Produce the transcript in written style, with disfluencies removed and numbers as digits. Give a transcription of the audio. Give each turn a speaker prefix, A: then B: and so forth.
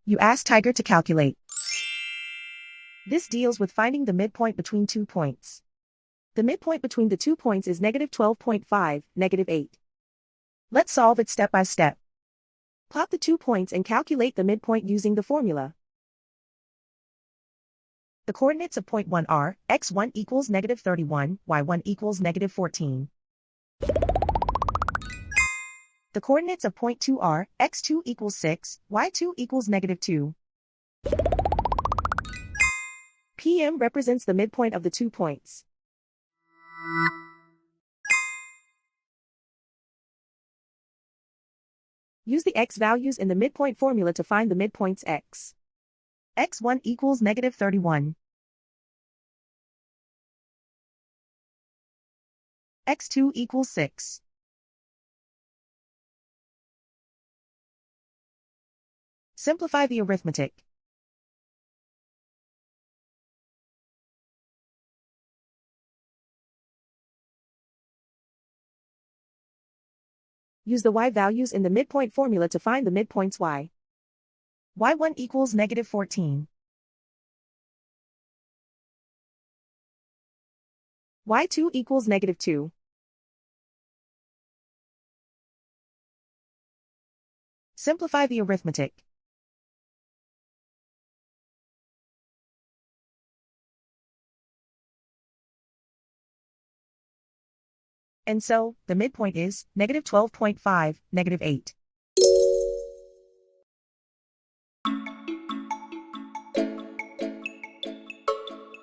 A: You ask Tiger to calculate. This deals with finding the midpoint between 2 points. The midpoint between the 2 points is -12.5, -8. Let's solve it step by step. Plot the 2 points and calculate the midpoint using the formula. The coordinates of point 1 are, x1 equals -31, y1 equals -14. The coordinates of point 2 are, x2 equals 6, y2 equals -2. PM represents the midpoint of the 2 points. Use the x values in the midpoint formula to find the midpoints x. x1 equals -31. x2 equals 6. Simplify the arithmetic. Use the y values in the midpoint formula to find the midpoints y. y1 equals -14. y2 equals -2. Simplify the arithmetic. And so, the midpoint is -12.5, -8.